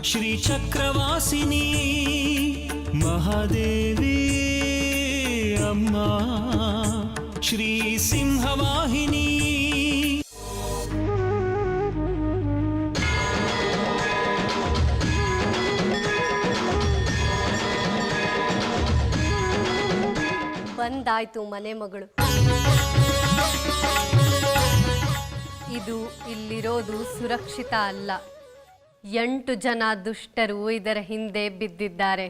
श्रीचक्रवासिनी महादेवी अम्मा श्री सिंहवाहिनी ಬಂದಾಯ್ತು ಮನೆ ಮಗಳು. ಇದು ಇಲ್ಲಿರೋದು ಸುರಕ್ಷಿತ ಅಲ್ಲ. 8 ಜನ ದುಷ್ಟರು ಇದರ ಹಿಂದೆ ಬಿದ್ದಿದ್ದಾರೆ.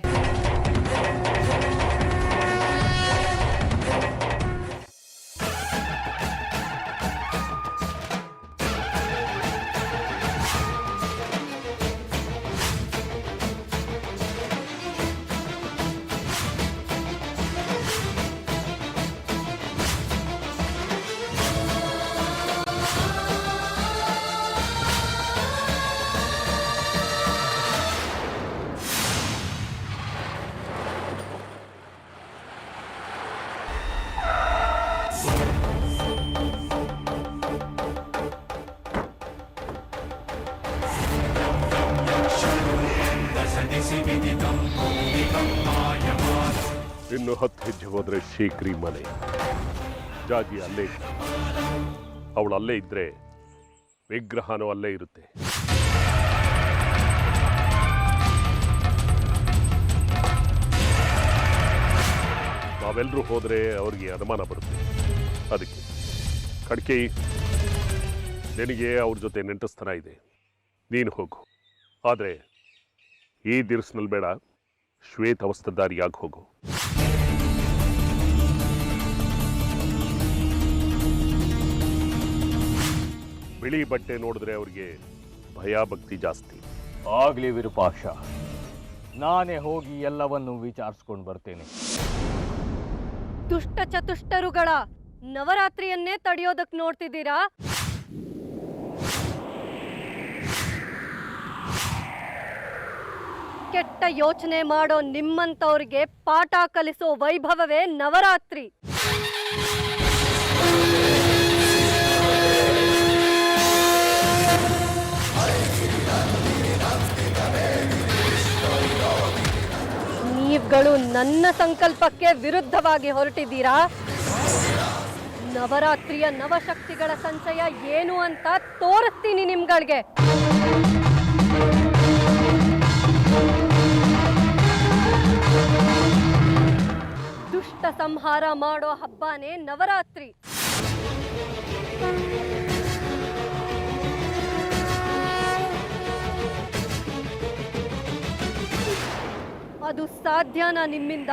ಇನ್ನು 10 ಹೆಜ್ಜೆ ಹೋದ್ರೆ ಶೇಖರಿ ಮನೆ. ಜಾಜಿ ಅಲ್ಲೇ ಇದ್ದ. ಅವಳು ಅಲ್ಲೇ ಇದ್ರೆ ವಿಗ್ರಹನೂ ಅಲ್ಲೇ ಇರುತ್ತೆ. ನಾವೆಲ್ಲರೂ ಹೋದ್ರೆ ಅವ್ರಿಗೆ ಅನುಮಾನ ಬರುತ್ತೆ. ಅದಕ್ಕೆ ಕಡ್ಕೆ, ನಿನಗೆ ಅವ್ರ ಜೊತೆ ನೆಂಟಸ್ಥಾನ ಇದೆ, ನೀನು ಹೋಗು. ಆದರೆ ಈ ದಿರ್ಸ್ನಲ್ಲಿ ಬೇಡ, ಶ್ವೇತ ಅವಸ್ಥದಾರಿಯಾಗಿ ಹೋಗು. ಬಿಳಿ ಬಟ್ಟೆ ನೋಡಿದ್ರೆ ಅವ್ರಿಗೆ ಭಯ ಭಕ್ತಿ ಜಾಸ್ತಿ. ಆಗ್ಲಿ ವಿರೂಪಾಕ್ಷ, ನಾನೇ ಹೋಗಿ ಎಲ್ಲವನ್ನು ವಿಚಾರಿಸ್ಕೊಂಡು ಬರ್ತೇನೆ. ದುಷ್ಟ ಚತುಷ್ಟರುಗಳ ನವರಾತ್ರಿಯನ್ನೇ ತಡೆಯೋದಕ್ಕೆ ನೋಡ್ತಿದ್ದೀರಾ? ಕೆಟ್ಟ ಯೋಚನೆ ಮಾಡೋ ನಿಮ್ಮಂತವ್ರಿಗೆ ಪಾಠ ಕಲಿಸೋ ವೈಭವವೇ ನವರಾತ್ರಿ. ನೀವುಗಳು ನನ್ನ ಸಂಕಲ್ಪಕ್ಕೆ ವಿರುದ್ಧವಾಗಿ ಹೊರಟಿದ್ದೀರಾ. ನವರಾತ್ರಿಯ ನವಶಕ್ತಿಗಳ ಸಂಚಯ ಏನು ಅಂತ ತೋರಿಸ್ತೀನಿ ನಿಮ್ಗಳಿಗೆ. ದುಷ್ಟ ಸಂಹಾರ ಮಾಡೋ ಹಬ್ಬನೇ ನವರಾತ್ರಿ. ಅದು ಸಾಧ್ಯನಾ ನಿಮ್ಮಿಂದ?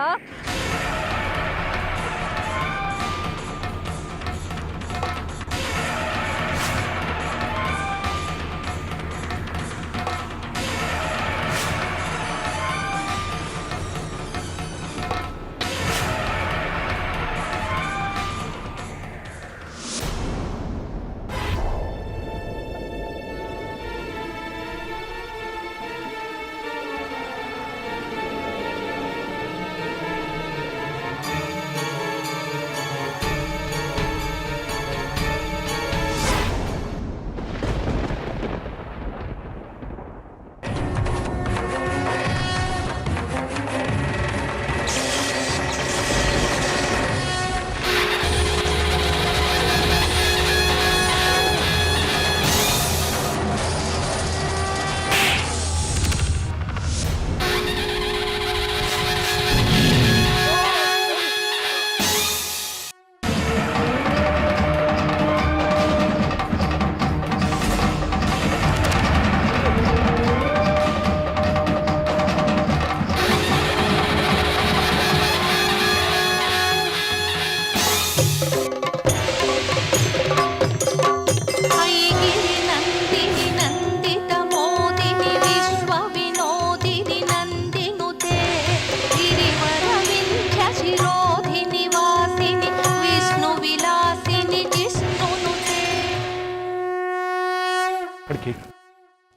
ಕಡ್ಕೆ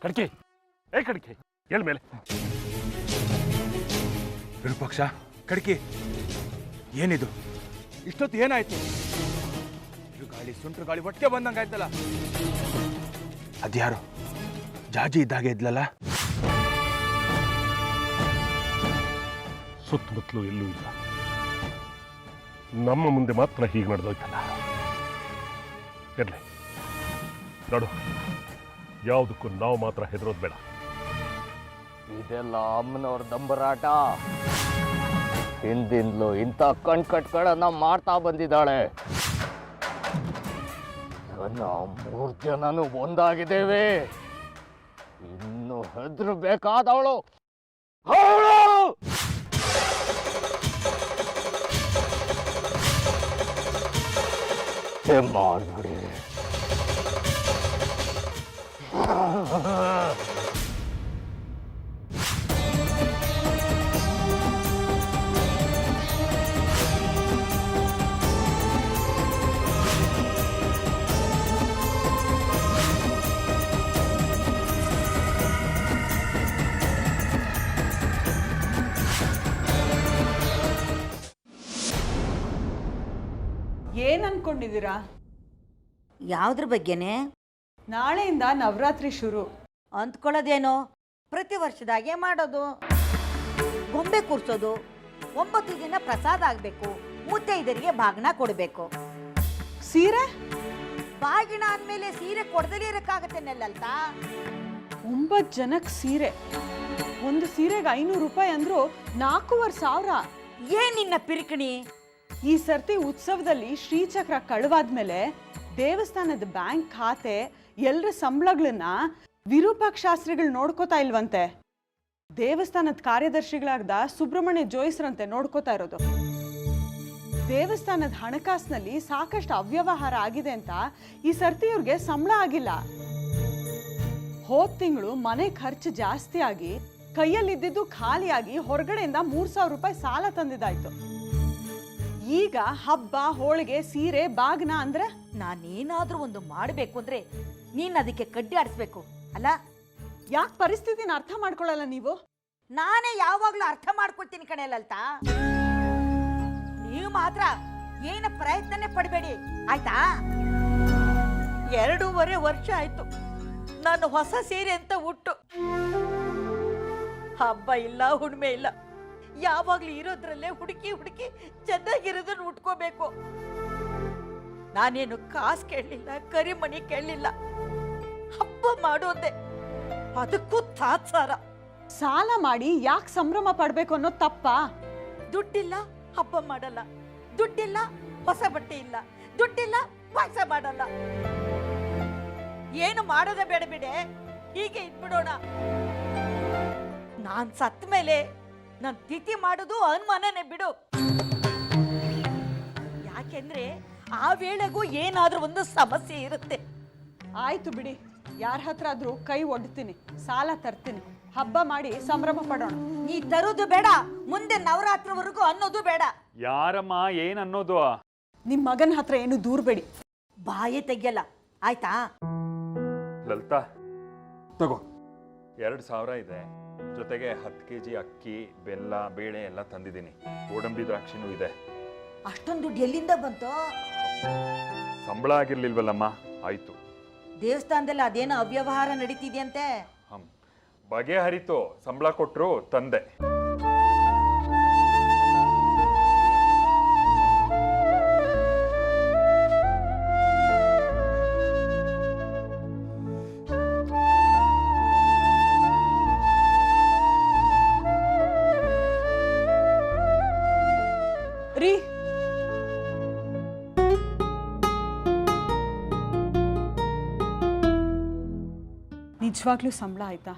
ಕಡ್ಕೆ ಏ ಕಡ್ಕೆ ಎಳ್ ಮೇಲೆ. ವಿರೂಪಾಕ್ಷ, ಕಡ್ಕೆ ಏನಿದು? ಇಷ್ಟೊತ್ತು ಏನಾಯ್ತು? ಗಾಳಿ ಸುಂಟ್ರ ಗಾಳಿ ಒಟ್ಟಿಗೆ ಬಂದಂಗಾಯ್ತಲ್ಲ. ಅದ್ಯಾರು ಜಾಜಿ ಇದ್ದಾಗೆ ಇದ್ಲಲ್ಲ? ಸುತ್ತಮುತ್ತಲೂ ಎಲ್ಲೂ ಇಲ್ಲ. ನಮ್ಮ ಮುಂದೆ ಮಾತ್ರ ಹೀಗೆ ನಡೆದೋಯ್ತಲ್ಲ. ಇರಲಿ ನೋಡು, ಯಾವುದಕ್ಕೂ ನಾವು ಮಾತ್ರ ಹೆದರೋದು ಬೇಡ. ಇದೆಲ್ಲ ಅಮ್ಮನವ್ರ ದಂಬರಾಟ. ಹಿಂದಿಂದಲೂ ಇಂಥ ಕಣ್ಕಟ್ಗಳನ್ನ ಮಾಡ್ತಾ ಬಂದಿದ್ದಾಳೆ. ನಾವು 3 ಜನನು ಒಂದಾಗಿದ್ದೇವೆ. ಇನ್ನು ಹೆದರ್ಬೇಕಾದವಳು ಅವಳು. ಮಾಡ್ಬಿಡಿ. ಏನ್ ಅನ್ಕೊಂಡಿದ್ದೀರಾ? ಯಾವುದ್ರ ಬಗ್ಗೆನೆ? ನಾಳೆಯಿಂದ ನವರಾತ್ರಿ ಶುರು. ಅಂದ್ಕೊಳ್ಳೋದೇನೋ ಪ್ರತಿ ವರ್ಷದಾಗೆ ಮಾಡೋದು. ಗೊಂಬೆ ಕೂರ್ಸೋದು, 9 ದಿನ ಪ್ರಸಾದ ಆಗಬೇಕು, ಮುತ್ತೈದರಿಗೆ ಬಾಗಿನ ಕೊಡಬೇಕು. ಸೀರೆ ಬಾಗಿನ ಆದ್ಮೇಲೆ ಸೀರೆ ಕೊಡದಲೇ ಇರಕ್ಕಾಗತ್ತೇನೆ ಲಲಿತಾ? 9 ಜನಕ್ಕೆ ಸೀರೆ. ಒಂದು ಸೀರೆಗೆ 500 ರೂಪಾಯಿ ಅಂದ್ರು 4,500. ಏನ್ ನಿನ್ನ ಪಿರಿಕಣಿ? ಈ ಸರ್ತಿ ಉತ್ಸವದಲ್ಲಿ ಶ್ರೀಚಕ್ರ ಕಳುವಾದ್ಮೇಲೆ ದೇವಸ್ಥಾನದ ಬ್ಯಾಂಕ್ ಖಾತೆ ಎಲ್ಲರ ಸಂಬಳಗಳನ್ನ ವಿರೂಪಾಕ್ಷ ಶಾಸ್ತ್ರಿಗಳು ನೋಡ್ಕೋತಾ ಇಲ್ವಂತೆ. ದೇವಸ್ಥಾನದ ಕಾರ್ಯದರ್ಶಿಗಳಾದ ಸುಬ್ರಹ್ಮಣ್ಯ ಜೋಯಿಸ್ರಂತೆ ನೋಡ್ಕೋತಾ ಇರೋದು. ದೇವಸ್ಥಾನದ ಹಣಕಾಸಿನಲ್ಲಿ ಸಾಕಷ್ಟು ಅವ್ಯವಹಾರ ಆಗಿದೆ ಅಂತ ಈ ಸರ್ತಿ ಇವ್ರಿಗೆ ಸಂಬಳ ಆಗಿಲ್ಲ. ಹೋದ್ ತಿಂಗಳು ಮನೆ ಖರ್ಚು ಜಾಸ್ತಿ ಆಗಿ ಕೈಯಲ್ಲಿದ್ದಿದ್ದು ಖಾಲಿಯಾಗಿ ಹೊರಗಡೆಯಿಂದ 3,000 ರೂಪಾಯಿ ಸಾಲ ತಂದಿದ್ದಾಯ್ತು. ಈಗ ಹಬ್ಬ, ಹೋಳಿಗೆ, ಸೀರೆ, ಬಾಗ್ನ ಅಂದ್ರೆ ನಾನೇನಾದ್ರೂ ಒಂದು ಮಾಡಬೇಕು ಅಂದ್ರೆ ನೀನ್ ಅದಕ್ಕೆ ಕಡ್ಡಿ ಆಡಿಸ್ಬೇಕು ಅಲ್ಲ? ಯಾಕೆ ಪರಿಸ್ಥಿತಿನ ಅರ್ಥ ಮಾಡ್ಕೊಳ್ಳಲ್ಲ ನೀವು? ನಾನೇ ಯಾವಾಗ್ಲೂ ಅರ್ಥ ಮಾಡ್ಕೊಳ್ತೀನಿ ಕಣೆ ಲಲಿತಾ. ನೀವು ಮಾತ್ರ ಏನ ಪ್ರಯತ್ನನೇ ಪಡಬೇಡಿ ಆಯ್ತಾ? 2.5 ವರ್ಷ ಆಯ್ತು ನಾನು ಹೊಸ ಸೀರೆ ಅಂತ ಉಟ್ಟು. ಹಬ್ಬ ಇಲ್ಲ, ಹುಣ್ಮೆ ಇಲ್ಲ, ಯಾವಾಗ್ಲೂ ಇರೋದ್ರಲ್ಲೇ ಹುಡುಕಿ ಹುಡುಕಿ ಚೆನ್ನಾಗಿರೋದನ್ನ ಉಟ್ಕೋಬೇಕು. ನಾನೇನು ಕಾಸು ಕೇಳಲಿಲ್ಲ, ಕರಿಮಣಿ ಕೇಳಲಿಲ್ಲ. ಹಬ್ಬ ಮಾಡೋದೆ, ಅದಕ್ಕೂ ತಾತ್ಸಾರ. ಸಾಲ ಮಾಡಿ ಯಾಕೆ ಸಂಭ್ರಮ ಪಡ್ಬೇಕು ಅನ್ನೋ ತಪ್ಪ? ದುಡ್ಡಿಲ್ಲ, ಹಬ್ಬ ಮಾಡಲ್ಲ. ದುಡ್ಡಿಲ್ಲ, ಹೊಸ ಬಟ್ಟೆ ಇಲ್ಲ. ದುಡ್ಡಿಲ್ಲ, ಪಾಯಸ ಮಾಡಲ್ಲ. ಏನು ಮಾಡೋದೇ ಬೇಡ ಬಿಡೆ, ಹೀಗೆ ಇದ್ಬಿಡೋಣ. ನಾನ್ ಸತ್ತ ಮೇಲೆ ನಾನ್ ತಿಥಿ ಮಾಡೋದು ಅನುಮಾನನೇ ಬಿಡು. ಯಾಕೆಂದ್ರೆ ಆ ವೇಳೆಗೂ ಏನಾದ್ರೂ ಒಂದು ಸಮಸ್ಯೆ ಇರುತ್ತೆ. ಆಯ್ತು ಬಿಡಿ, ಯಾರ ಹತ್ರ ಆದ್ರೂ ಕೈ ಒಡ್ತೀನಿ, ಸಾಲ ತರ್ತೀನಿ. ಹಬ್ಬ ಮಾಡಿ ಸಂಭ್ರಮ ಪಡೋಣ. ನೀ ತರೋದು ಬೇಡ, ಮುಂದೆ ನವರಾತ್ರಿವರೆಗೂ ಅನ್ನೋದು ಬೇಡ. ಯಾರಮ್ಮ ಏನ್ ಅನ್ನೋದು? ನಿಮ್ ಮಗನ ಹತ್ರ ಏನು ದೂರ್ಬೇಡಿ. ಬಾಯೇ ತೆಗಿಯಲ್ಲ ಆಯ್ತಾ? ಲಲಿತಾ ತಗೋ, 2,000 ಇದೆ. ಜೊತೆಗೆ 10 kg ಅಕ್ಕಿ, ಬೆಲ್ಲ, ಬೇಳೆ ಎಲ್ಲ ತಂದಿದ್ದೀನಿ. ಗೋಡಂಬಿ ದ್ರಾಕ್ಷಿನೂ ಇದೆ. ಅಷ್ಟೊಂದು ದುಡ್ಡು ಎಲ್ಲಿಂದ ಬಂತು? ಸಂಬಳ ಆಗಿರ್ಲಿಲ್ವಲ್ಲಮ್ಮ, ಆಯ್ತು. ದೇವಸ್ಥಾನದಲ್ಲಿ ಅದೇನೋ ಅವ್ಯವಹಾರ ನಡೀತಿದ್ಯಂತೆ. ಬಗೆಹರಿತು, ಸಂಬಳ ಕೊಟ್ರು ತಂದೆ. ರೀ, ನಿಜವಾಗ್ಲೂ ಸಂಬಳ ಆಯ್ತಾ?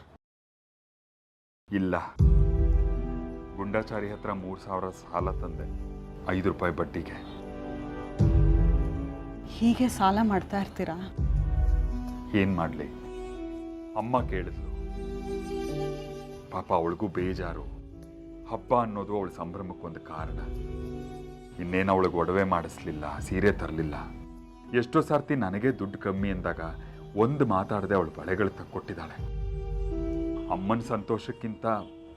ಇಲ್ಲ, ಗುಂಡಾಚಾರಿ ಹತ್ರ 3,000 ಸಾಲ ತಂದೆ, 5 ರೂಪಾಯಿ ಬಡ್ಡಿಗೆ. ಹೀಗೆ ಸಾಲ ಮಾಡ್ತಾ ಇರ್ತೀರಾ? ಏನ್ ಮಾಡ್ಲಿ, ಅಮ್ಮ ಕೇಳಿದ್ಲು. ಪಾಪ ಅವಳಿಗೂ ಬೇಜಾರು. ಹಬ್ಬ ಅನ್ನೋದು ಅವಳ ಸಂಭ್ರಮಕ್ಕೊಂದು ಕಾರಣ. ಇನ್ನೇನು ಅವಳಿಗೆ ಒಡವೆ ಮಾಡಿಸ್ಲಿಲ್ಲ, ಸೀರೆ ತರಲಿಲ್ಲ. ಎಷ್ಟೋ ಸರ್ತಿ ನನಗೆ ದುಡ್ಡು ಕಮ್ಮಿ ಅಂದಾಗ ಒಂದು ಮಾತಾಡದೆ ಅವಳು ಬಳೆಗಳು ತಕ್ಕೊಟ್ಟಿದ್ದಾಳೆ. ಅಮ್ಮನ ಸಂತೋಷಕ್ಕಿಂತ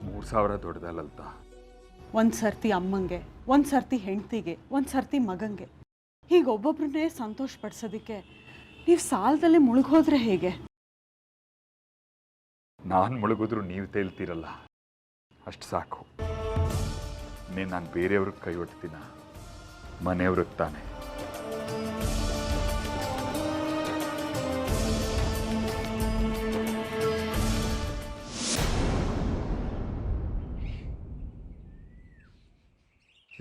3,000 ದೊಡ್ಡದಲ್ಲಲ್ತ. ಒಂದು ಸರ್ತಿ ಅಮ್ಮಂಗೆ, ಒಂದು ಸರ್ತಿ ಹೆಂಡತಿಗೆ, ಒಂದು ಸರ್ತಿ ಮಗಂಗೆ, ಹೀಗೆ ಒಬ್ಬೊಬ್ರನ್ನೇ ಸಂತೋಷ ಪಡಿಸೋದಕ್ಕೆ ನೀವು ಸಾಲದಲ್ಲೇ ಮುಳುಗೋದ್ರೆ ಹೇಗೆ? ನಾನು ಮುಳುಗಿದ್ರು ನೀವು ತೇಲ್ತೀರಲ್ಲ, ಅಷ್ಟು ಸಾಕು. ನೀನು ನಾನು ಬೇರೆಯವ್ರಿಗೆ ಕೈ ಒಡ್ತೀನ, ಮನೆಯವ್ರಿಗೆ ತಾನೆ.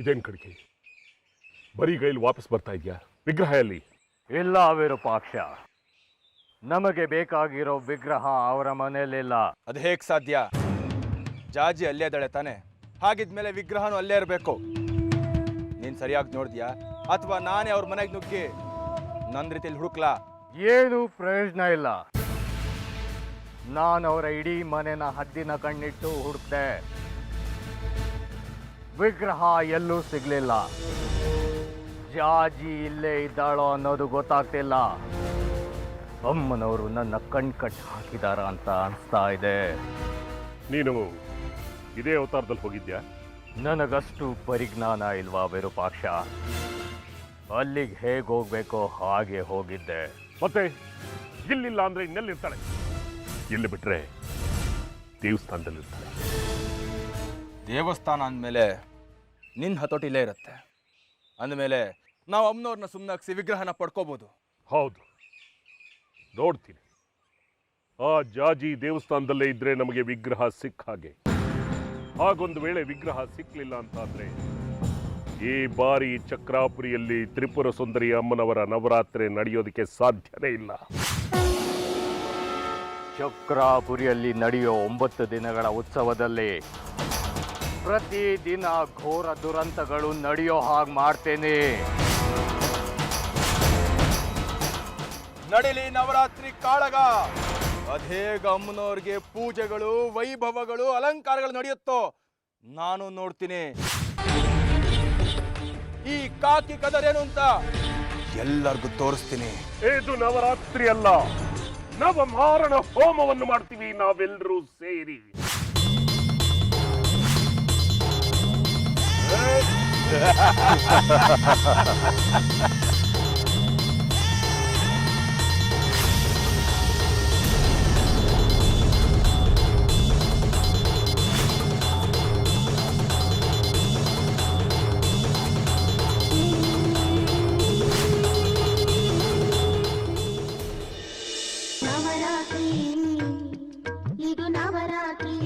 ಇದೇನು ಕಡಿಕೆ, ಬರೀ ಕೈಲಿ ವಾಪಸ್ ಬರ್ತಾ ಇದೆಯಾ? ವಿಗ್ರಹ ಎಲ್ಲಿ? ಇಲ್ಲ ವಿರೂಪಾಕ್ಷ, ನಮಗೆ ಬೇಕಾಗಿರೋ ವಿಗ್ರಹ ಅವರ ಮನೆಯಲ್ಲಿಲ್ಲ. ಅದು ಹೇಗೆ ಸಾಧ್ಯ? ಜಾಜಿ ಅಲ್ಲೇ ಇದ್ದಾಳೆ ತಾನೆ, ಹಾಗಿದ್ಮೇಲೆ ವಿಗ್ರಹನೂ ಅಲ್ಲೇ ಇರಬೇಕು. ನೀನು ಸರಿಯಾಗಿ ನೋಡಿದ್ಯಾ ಅಥವಾ ನಾನೇ ಅವ್ರ ಮನೆಗೆ ನುಗ್ಗಿ ನನ್ನ ರೀತಿಯಲ್ಲಿ ಹುಡುಕ್ಲಾ? ಏನು ಪ್ರಯೋಜನ ಇಲ್ಲ. ನಾನು ಅವರ ಇಡೀ ಮನೆನ ಹದ್ದಿನ ಕಣ್ಣಿಟ್ಟು ಹುಡುಕ್ದೆ, ವಿಗ್ರಹ ಎಲ್ಲೂ ಸಿಗ್ಲಿಲ್ಲ. ಜಾಜಿ ಇಲ್ಲೇ ಇದ್ದಾಳೋ ಅನ್ನೋದು ಗೊತ್ತಾಗ್ತಿಲ್ಲ. ಅಮ್ಮನವರು ನನ್ನ ಕಟ್ ಹಾಕಿದಾರ ಅಂತ ಅನಿಸ್ತಾ ಇದೆ. ನೀನು ಇದೇ ಅವತಾರದಲ್ಲಿ ಹೋಗಿದ್ಯಾ? ನನಗಷ್ಟು ಪರಿಜ್ಞಾನ ಇಲ್ವಾ ವಿರೂಪಾಕ್ಷ? ಅಲ್ಲಿಗೆ ಹೇಗೆ ಹೋಗ್ಬೇಕೋ ಹಾಗೆ ಹೋಗಿದ್ದೆ. ಮತ್ತೆ ಇಲ್ಲಿಲ್ಲ ಅಂದ್ರೆ ಇನ್ನೆಲ್ಲಿರ್ತಾಳೆ? ಇಲ್ಲಿ ಬಿಟ್ರೆ ದೇವಸ್ಥಾನದಲ್ಲಿರ್ತಾಳೆ. ದೇವಸ್ಥಾನ ಅಂದಮೇಲೆ ನಿನ್ನ ಹತೋಟಿಲೇ ಇರುತ್ತೆ. ಅಂದಮೇಲೆ ನಾವು ಅಮ್ಮನವ್ರನ್ನ ಸುಮ್ಮನಾಗಿಸಿ ವಿಗ್ರಹನ ಪಡ್ಕೋಬೋದು. ಹೌದು, ನೋಡ್ತೀನಿ. ಆ ಜಾಜಿ ದೇವಸ್ಥಾನದಲ್ಲೇ ಇದ್ರೆ ನಮಗೆ ವಿಗ್ರಹ ಸಿಕ್ಕ ಹಾಗೆ. ಹಾಗೊಂದು ವೇಳೆ ವಿಗ್ರಹ ಸಿಕ್ಕಲಿಲ್ಲ ಅಂತ ಅಂದ್ರೆ ಈ ಬಾರಿ ಚಕ್ರಾಪುರಿಯಲ್ಲಿ ತ್ರಿಪುರ ಸುಂದರಿ ಅಮ್ಮನವರ ನವರಾತ್ರಿ ನಡೆಯೋದಕ್ಕೆ ಸಾಧ್ಯನೇ ಇಲ್ಲ. ಚಕ್ರಾಪುರಿಯಲ್ಲಿ ನಡೆಯೋ 9 ದಿನಗಳ ಉತ್ಸವದಲ್ಲಿ ಪ್ರತಿದಿನ ಘೋರ ದುರಂತಗಳು ನಡೆಯೋ ಹಾಗೆ ಮಾಡ್ತೇನೆ. ನಡಿಲಿ ನವರಾತ್ರಿ ಕಾಳಗ. ಅದೇಗ ಅಮ್ಮನವ್ರಿಗೆ ಪೂಜೆಗಳು, ವೈಭವಗಳು, ಅಲಂಕಾರಗಳು ನಡೆಯುತ್ತೋ ನಾನು ನೋಡ್ತೀನಿ. ಈ ಕಾಕಿ ಕದರೇನು ಅಂತ ಎಲ್ಲರಿಗೂ ತೋರಿಸ್ತೀನಿ. ಇದು ನವರಾತ್ರಿ ಅಲ್ಲ, ನವಮಾರಣ ಹೋಮವನ್ನು ಮಾಡ್ತೀವಿ ನಾವೆಲ್ಲರೂ ಸೇರಿ. ನವರಾತ್ರಿ ಇದು ನವರಾತ್ರಿ.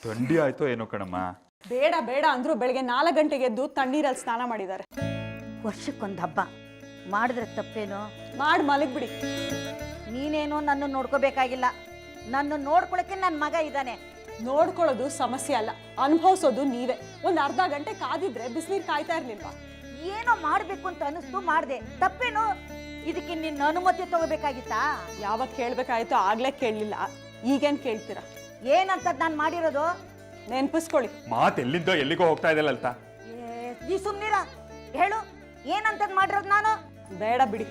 ಥಂಡಿ ಆಯ್ತೋ ಏನೋ ಕಣಮ್ಮ. ಬೇಡ ಬೇಡ ಅಂದ್ರು ಬೆಳಗ್ಗೆ 4 ಗಂಟೆಗೆ ಎದ್ದು ತಣ್ಣೀರಲ್ಲಿ ಸ್ನಾನ ಮಾಡಿದ್ದಾರೆ. ವರ್ಷಕ್ಕೊಂದು ಹಬ್ಬ ಮಾಡಿದ್ರೆ ತಪ್ಪೇನೋ? ಮಾಡಿ ಮಲಗ್ಬಿಡಿ. ನೀನೇನೋ ನನ್ನ ನೋಡ್ಕೋಬೇಕಾಗಿಲ್ಲ. ನನ್ನ ನೋಡ್ಕೊಳಕ್ಕೆ ನನ್ನ ಮಗ ಇದ್ದಾನೆ. ನೋಡ್ಕೊಳ್ಳೋದು ಸಮಸ್ಯೆ ಅಲ್ಲ, ಅನುಭವಿಸೋದು ನೀವೇ. ಒಂದು ಅರ್ಧ ಗಂಟೆ ಕಾದಿದ್ರೆ ಬಿಸಿನೀರು ಕಾಯ್ತಾ ಇರ್ಲಿಲ್ವಾ? ಏನೋ ಮಾಡ್ಬೇಕು ಅಂತ ಅನಿಸ್ತು, ಮಾಡಿದೆ. ತಪ್ಪೇನೋ? ಇದಕ್ಕೆ ನಿನ್ನ ಅನುಮತಿ ತಗೋಬೇಕಾಗಿತ್ತಾ? ಯಾವಾಗ ಕೇಳ್ಬೇಕಾಯ್ತೋ ಆಗ್ಲೇ ಕೇಳಲಿಲ್ಲ, ಈಗೇನ್ ಕೇಳ್ತೀರಾ? ಏನಂತ ನಾನು ಮಾಡಿರೋದು ನೆನ್ಪಿಸ್ಕೊಳ್ಳಿ. ಮಾತು ಎಲ್ಲಿಂದೋ ಎಲ್ಲಿಗೋ ಹೋಗ್ತಾ ಇದೆಯಲ್ಲ. ಈ ಸುಮ್ನಿರ ಹೇಳು, ಏನಂತದ್ ಮಾಡಿರೋದು ನಾನು? ಬೇಡ ಬಿಡಿ.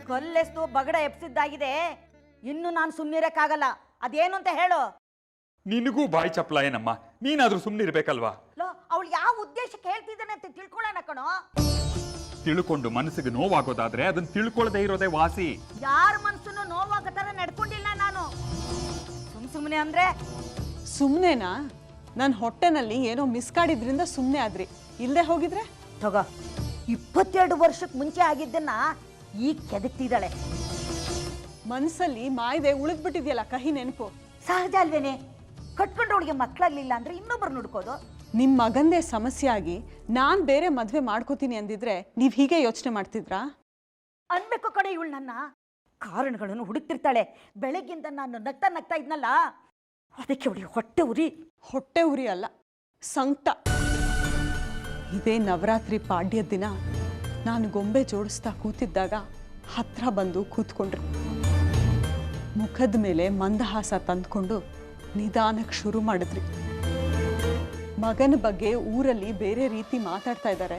ಕಲ್ಲೆಸ್ತು ಬಗಡ ಎಪ್ಸಿದ್ದಾಗಿದೆ, ಇನ್ನು ನಾನು ಸುಮ್ನಿರಕ್ಕಾಗಲ್ಲ. ಅದೇನು ಅಂತ ಹೇಳು. ನಿನಗೂ ಬಾಯಿ ಚಪ್ಪಲ ಏನಮ್ಮ, ನೀನಾದ್ರೂ ಸುಮ್ಮನಿರ್ಬೇಕಲ್ವಾ? ಅವಳು ಯಾವ ಉದ್ದೇಶಕ್ಕೆ ಹೇಳ್ತಿದ್ದಾನೆ ಅಂತ ತಿಳ್ಕೊಳ್ಳೋಣ ಕಣೋ. ತಿಳ್ಕೊಂಡು ಮನಸ್ಸಿಗೆ ನೋವಾಗೋದಾದ್ರೆ ಅದನ್ನ ತಿಳ್ಕೊಳ್ಳದೆ ಇರೋದೇ ವಾಸಿ. ಯಾರ ಮನ್ಸನ್ನು ನೋವಾಗೋ ತರ ನಡ್ಕೊಂಡಿಲ್ಲ ನಾನು. ಸುಮ್ನೆ ಅಂದ್ರೆ ಸುಮ್ಮನೆನಾ? ನನ್ನ ಹೊಟ್ಟೆನಲ್ಲಿ ಏನೋ ಮಿಸ್ಕಾಡಿದ್ರಿಂದ ಸುಮ್ಮನೆ ಆದ್ರಿ. ಇಲ್ಲದೆ ಹೋಗಿದ್ರೆ ತಗೋ, 22 ವರ್ಷಕ್ಕೆ ಮುಂಚೆ ಆಗಿದ್ದನ್ನ ಈಗ ಕೆದಕ್ತಿದ್ದಾಳೆ. ಮನ್ಸಲ್ಲಿ ಮಾಯ್ದೆ ಉಳಿದ್ಬಿಟ್ಟಿದ್ಯಲ್ಲ ಕಹಿ ನೆನಪು. ಸಹಜ ಅಲ್ವೇನೆ, ಕಟ್ಕೊಂಡವಳಿಗೆ ಮಕ್ಕಳಾಗ್ಲಿಲ್ಲ ಅಂದ್ರೆ ಇನ್ನೊಬ್ಬರು ನುಡ್ಕೋದು. ನಿಮ್ಮ ಮಗಂದೇ ಸಮಸ್ಯೆ ಆಗಿ ನಾನು ಬೇರೆ ಮದುವೆ ಮಾಡ್ಕೋತೀನಿ ಅಂದಿದ್ರೆ ನೀವು ಹೀಗೆ ಯೋಚನೆ ಮಾಡ್ತಿದ್ರಾ? ಅನ್ಬೇಕು ಕಡೆ ಇವಳು ನನ್ನ ಕಾರಣಗಳನ್ನು ಹುಡುಕ್ತಿರ್ತಾಳೆ. ಬೆಳಗ್ಗಿಂದ ನಾನು ನಗ್ತಾ ನಗ್ತಾ ಇದ್ನಲ್ಲ, ಅದಕ್ಕೆ ಅವಳಿಗೆ ಹೊಟ್ಟೆ ಉರಿ ಅಲ್ಲ, ಸಂಕಟ. ಇದೇ ನವರಾತ್ರಿ ಪಾಡ್ಯದ ದಿನ ನಾನು ಗೊಂಬೆ ಜೋಡಿಸ್ತಾ ಕೂತಿದ್ದಾಗ ಹತ್ರ ಬಂದು ಕೂತ್ಕೊಂಡ್ರು. ಮುಖದ ಮೇಲೆ ಮಂದಹಾಸ ತಂದ್ಕೊಂಡು ನಿಧಾನಕ್ಕೆ ಶುರು ಮಾಡಿದ್ರಿ. ಮಗನ ಬಗ್ಗೆ ಊರಲ್ಲಿ ಬೇರೆ ರೀತಿ ಮಾತಾಡ್ತಾ ಇದ್ದಾರೆ,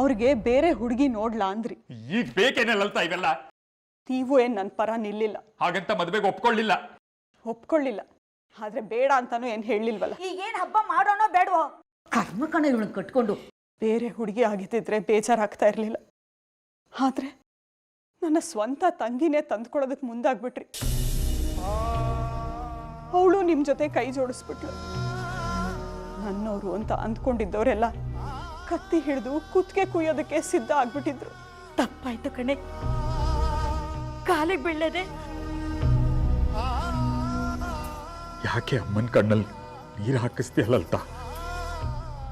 ಅವ್ರಿಗೆ ಬೇರೆ ಹುಡುಗಿ ನೋಡ್ಲಾ ಅಂದ್ರಿ. ಈಗ ಬೇಕೇನೆ ಲಲಿತಾ ಇವೆಲ್ಲ? ನೀವು ಏನ್ ನನ್ನ ಪರ ನಿಲ್ಲಿಲ್ಲ, ಹಾಗಂತ ಮದ್ವೆಗೆ ಒಪ್ಕೊಳ್ಳಿಲ್ಲ. ಆದ್ರೆ ಬೇಡ ಅಂತಾನು ಏನ್ ಹೇಳಿಲ್ವಲ್ಲ. ಈಗೇನ್ ಹಬ್ಬ ಮಾಡೋಣ ಬೇಡವೋ? ಕರ್ಮ ಕಣ ಇವಳನ್ನ ಕಟ್ಕೊಂಡು. ಬೇರೆ ಹುಡುಗಿ ಆಗಿದ್ದಿದ್ರೆ ಬೇಜಾರಾಗ್ತಾ ಇರ್ಲಿಲ್ಲ. ಆದ್ರೆ ನನ್ನ ಸ್ವಂತ ತಂಗಿನೇ ತಂದ್ಕೊಡೋದಕ್ಕೆ ಮುಂದಾಗ್ಬಿಟ್ರಿ. ಅವಳು ನಿಮ್ ಜೊತೆ ಕೈ ಜೋಡಿಸ್ಬಿಟ್ಲು. ನನ್ನವರು ಅಂತ ಅಂದ್ಕೊಂಡಿದ್ದವರೆಲ್ಲ ಕತ್ತಿ ಹಿಡಿದು ಕುತ್ತಿಗೆ ಕುಯ್ಯೋದಕ್ಕೆ ಸಿದ್ಧ ಆಗ್ಬಿಟ್ಟಿದ್ರು. ತಪ್ಪಾಯ್ತು ಕಣೆ, ಕಾಲಿಗೆ ಬೀಳದೆ. ಯಾಕೆ ಅಮ್ಮನ ಕಣ್ಣಲ್ಲಿ ನೀರು ಹಾಕಿಸ್ತೀಯಲ್ಲಲ್ತಾ?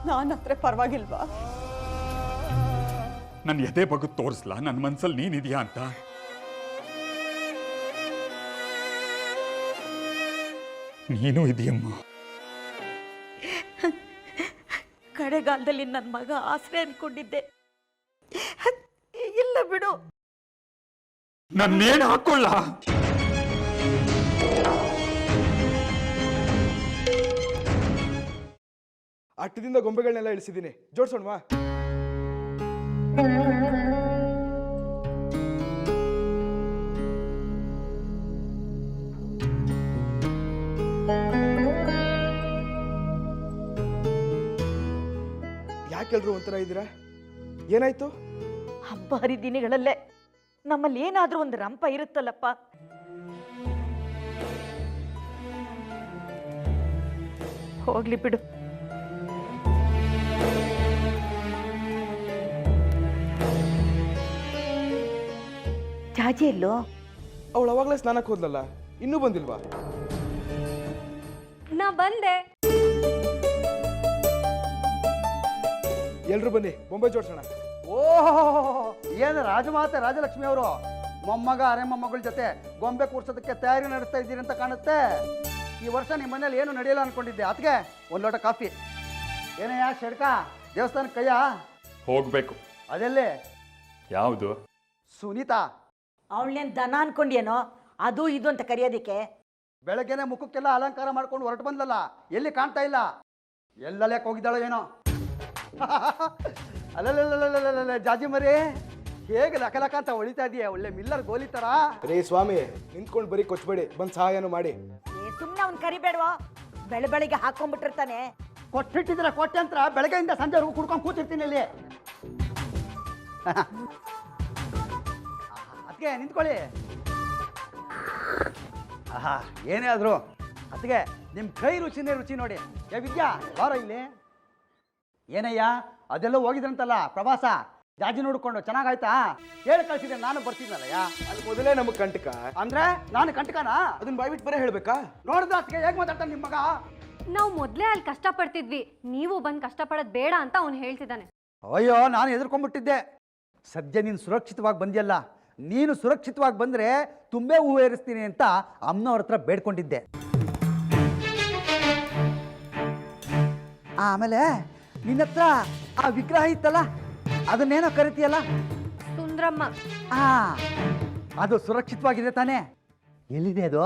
ನಾನತ್ರ ಪರವಾಗಿಲ್ವಾ? ನನ್ನ ಎದೆ ಬಗ್ಗು ತೋರಿಸ್ಲಾ ನನ್ನ ಮನ್ಸಲ್ಲಿ ನೀನಿದ್ಯಾ ಅಂತ? ನೀನು ಇದೆಯಮ್ಮ. ಕಡೆಗಾಲದಲ್ಲಿ ನನ್ನ ಮಗ ಆಸರೆ ಅನ್ಕೊಂಡಿದ್ದೆ. ಇಲ್ಲ ಬಿಡು, ನನ್ನೇನು ಹಾಕೊಳ್ಳ? ಅಟ್ಟದಿಂದ ಗೊಂಬೆಗಳನ್ನೆಲ್ಲ ಇಳಿಸಿದ್ದೀನಿ, ಜೋಡ್ಸೋಣವಾ? ಯಾಕೆಲ್ರು ಒಂಥರ ಇದ್ದೀರಾ? ಏನಾಯ್ತು? ಹಬ್ಬ ಹರಿದಿನಗಳಲ್ಲೇ ನಮ್ಮಲ್ಲಿ ಏನಾದ್ರೂ ಒಂದು ರಂಪ ಇರುತ್ತಲ್ಲಪ್ಪ. ಹೋಗ್ಲಿ ಬಿಡು. ಜಾಜಿ ಎಲ್ಲೋ? ಅವಳು ಅವಾಗಲೇ ಸ್ನಾನಕ್ಕೆ ಹೋದ್ಲಲ್ಲ, ಇನ್ನೂ ಬಂದಿಲ್ವಾ? ನಾ ಬಂದೆ. ಎಲ್ರು ಬನ್ನಿ, ಬೊಂಬೆ ಜೋಡ್ಸೋಣ. ಓಹೋ, ಏನು ರಾಜಮಾತೆ ರಾಜಲಕ್ಷ್ಮಿ ಅವರು ಮೊಮ್ಮಗ ಅರೆ ಮೊಮ್ಮಗಳ ಜೊತೆ ಗೊಂಬೆ ಕೂರ್ಸೋದಕ್ಕೆ ತಯಾರಿ ನಡೆಸ್ತಾ ಇದ್ದೀರಿ ಅಂತ ಕಾಣುತ್ತೆ. ಈ ವರ್ಷ ನಿಮ್ಮ ಮನೇಲಿ ಏನು ನಡೆಯಲ್ಲ ಅನ್ಕೊಂಡಿದ್ದೆ. ಅದಕ್ಕೆ ಒಂದು ಲೋಟ ಕಾಫಿ. ಏನಯ್ಯ ಶಡ್ಕ, ದೇವಸ್ಥಾನಕ್ಕೆ ಕೈಯ ಹೋಗ್ಬೇಕು. ಅದೆಲ್ಲಿ? ಯಾವುದು? ಸುನೀತಾ. ಅವಳೇನ್ ದನ ಅನ್ಕೊಂಡೇನೋ ಅದು ಇದು ಅಂತ ಕರೆಯೋದಿಕ್ಕೆ? ಬೆಳಗ್ಗೆನೆ ಮುಖಕ್ಕೆಲ್ಲ ಅಲಂಕಾರ ಮಾಡ್ಕೊಂಡು ಹೊರಟು ಬಂದಲ್ಲ, ಎಲ್ಲಿ ಕಾಣ್ತಾ ಇಲ್ಲ. ಎಲ್ಲಲ್ಯಾಕೆ ಹೋಗಿದ್ದಾಳೋ ಏನೋ. ಅಲ್ಲಲ್ಲ ಜಾಜಿ ಮರಿ, ಹೇಗೆ ಲಕ ಅಂತ ಹೊಳಿತಾ ಇದೆಯಾ? ಒಳ್ಳೆ ಮಿಲ್ಲರ್ ಗೋಲಿ ತರ. ರೇ ಸ್ವಾಮಿ, ನಿಂತ್ಕೊಂಡು ಬರೀ ಕೊಚ್ಬೇಡಿ, ಬಂದು ಸಹಾಯನೂ ಮಾಡಿ. ಸುಮ್ಮನೆ ಅವ್ನು ಕರಿಬೇಡವೋ? ಬೆಳಗ್ಗೆ ಹಾಕೊಂಡ್ಬಿಟ್ಟಿರ್ತಾನೆ. ಕೊಟ್ಟಿಟ್ಟಿದ್ರೆ ಕೊಟ್ಟೆ ಅಂತ ಬೆಳಗ್ಗೆಯಿಂದ ಸಂಜೆವರೆಗೂ ಕುಡ್ಕೊಂಡು ಕೂತಿರ್ತೀನಿ ಇಲ್ಲಿ. ಅದಕ್ಕೆ ನಿಂತ್ಕೊಳ್ಳಿ. ಆಹಾ, ಏನೇ ಆದ್ರು ಅದಕ್ಕೆ ನಿಮ್ಮ ಕೈ ರುಚಿನೇ ರುಚಿ ನೋಡಿ. ಏ ವಿದ್ಯಾ, ಬಾರೋ ಇಲ್ಲಿ. ಏನಯ್ಯ ಅದೆಲ್ಲ ಹೋಗಿದ್ರಂತಲ್ಲ ಪ್ರವಾಸ, ಜಾಜಿ ನೋಡ್ಕೊಂಡು ಚೆನ್ನಾಗಾಯ್ತಾ? ಹೇಳಿ ಕಳ್ಸಿದ್ರೆ ನಾನು ಬರ್ತಿದ್ನಲ್ಲಯ್ಯ. ಅಲ್ಲಿ ಮೊದಲೇ ನಮಗೆ ಕಂಟಕ ಅಂದ್ರೆ ನಾನು ಕಂಟಕನಾ? ಅದನ್ನ ಬಾಯ್ಬಿಟ್ಟು ಬರೇ ಹೇಳ್ಬೇಕಾ? ನೋಡಿದ್ರೆ ಅದಕ್ಕೆ ಹೇಗೆ ಮಾತಾಡ್ತಾನೆ ನಿಮ್ಮ ಮಗ? ನಾವು ಮೊದಲೇ ಅಲ್ಲಿ ಕಷ್ಟಪಡ್ತಿದ್ವಿ, ನೀವು ಬಂದು ಕಷ್ಟಪಡೋದು ಬೇಡ ಅಂತ ಅವ್ನು ಹೇಳ್ತಿದ್ದಾನೆ. ಅಯ್ಯೋ, ನಾನು ಹೆದರ್ಕೊಂಡ್ಬಿಟ್ಟಿದ್ದೆ. ಸದ್ಯ ನೀನು ಸುರಕ್ಷಿತವಾಗಿ ಬಂದಿಯಲ್ಲ, ನೀನು ಸುರಕ್ಷಿತವಾಗಿ ಬಂದರೆ ತುಂಬೇ ಹೂವು ಏರಿಸ್ತೀನಿ ಅಂತ ಅಮ್ಮನವ್ರ ಹತ್ರ ಬೇಡ್ಕೊಂಡಿದ್ದೆ. ಆಮೇಲೆ ನಿನ್ನ ಹತ್ರ ಆ ವಿಗ್ರಹ ಇತ್ತಲ್ಲ, ಅದನ್ನೇನೋ ಕರಿತೀಯಲ್ಲ? ಸುಂದ್ರಮ್ಮ. ಅದು ಸುರಕ್ಷಿತವಾಗಿದೆ ತಾನೇ? ಎಲ್ಲಿದೆ ಅದು?